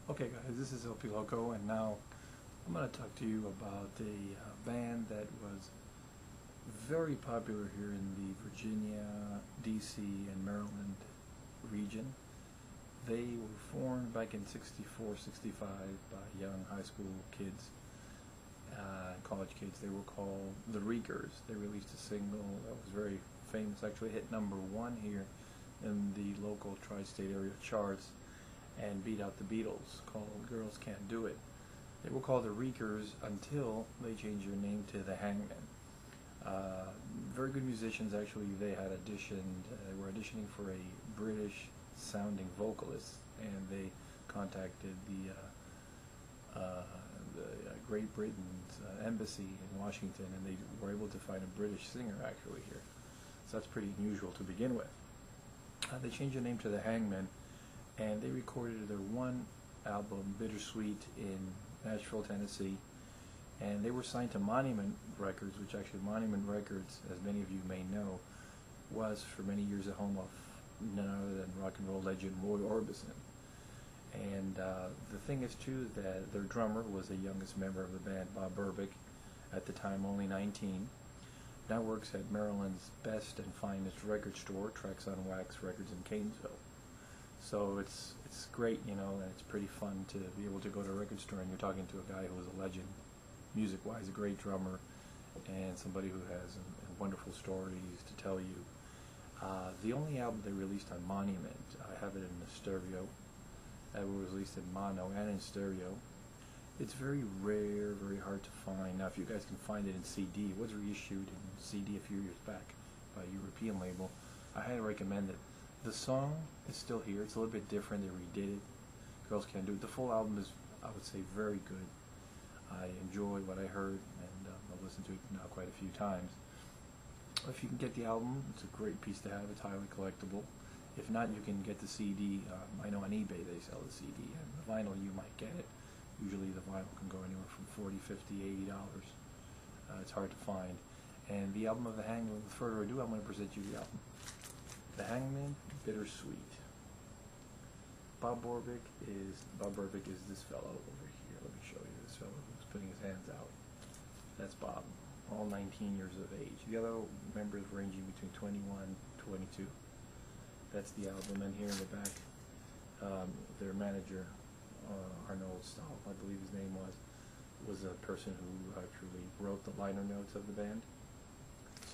Okay guys, this is Lp Loco, and now I'm going to talk to you about a band that was very popular here in the Virginia, DC, and Maryland region. They were formed back in '64, '65 by young high school kids, college kids. They were called the Reekers. They released a single that was very famous, actually hit #1 here in the local tri-state area charts, and beat out the Beatles, called Girl Cant Do I. They were called the Reekers until they changed their name to the Hangmen. Very good musicians, actually. They had auditioned, were auditioning for a British sounding vocalist, and they contacted the Great Britain's embassy in Washington, and they were able to find a British singer actually here. So that's pretty unusual to begin with. They changed their name to the Hangmen, and they recorded their one album, Bittersweet, in Nashville, Tennessee, and they were signed to Monument Records, which actually Monument Records, as many of you may know, was for many years a home of none other than rock and roll legend Roy Orbison. And the thing is too that their drummer was the youngest member of the band, Bob Berbick, at the time only 19. Now works at Maryland's best and finest record store, Tracks on Wax Records in Canesville. So it's great, you know, and it's pretty fun to be able to go to a record store and you're talking to a guy who was a legend, music-wise, a great drummer, and somebody who has wonderful stories to tell you. The only album they released on Monument, I have it in the stereo. It was released in mono and in stereo. It's very rare, very hard to find. Now, if you guys can find it in CD, it was reissued in CD a few years back by a European label. I highly recommend it. The song is still here. It's a little bit different. They redid it. Girls Can't Do It. The full album is, I would say, very good. I enjoyed what I heard, and I've listened to it now quite a few times. If you can get the album, it's a great piece to have. It's highly collectible. If not, you can get the CD. I know on eBay they sell the CD, and the vinyl you might get it. Usually the vinyl can go anywhere from $40, $50, $80. It's hard to find. And the album of the Hangmen, with further ado, I'm going to present you the album. The Hangmen, Bittersweet. Bob Berbick is this fellow over here. Let me show you this fellow who's putting his hands out. That's Bob, all 19 years of age. The other members ranging between 21 and 22. That's the album, and here in the back, their manager, Arnold Stahl, I believe his name was a person who actually wrote the liner notes of the band.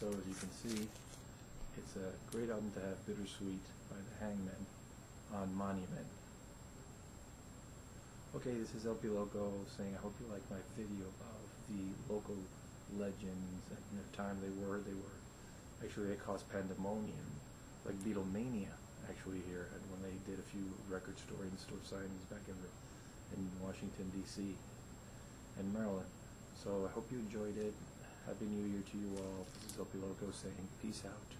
So as you can see, it's a great album to have, Bittersweet by the Hangmen on Monument. Okay, this is Lp Loco saying I hope you like my video of the local legends and the time they were actually, they caused pandemonium, like Beatlemania actually here, and when they did a few record store in-store signings back in Washington DC and Maryland. So I hope you enjoyed it. Happy New Year to you all. This is Lp Loco saying peace out.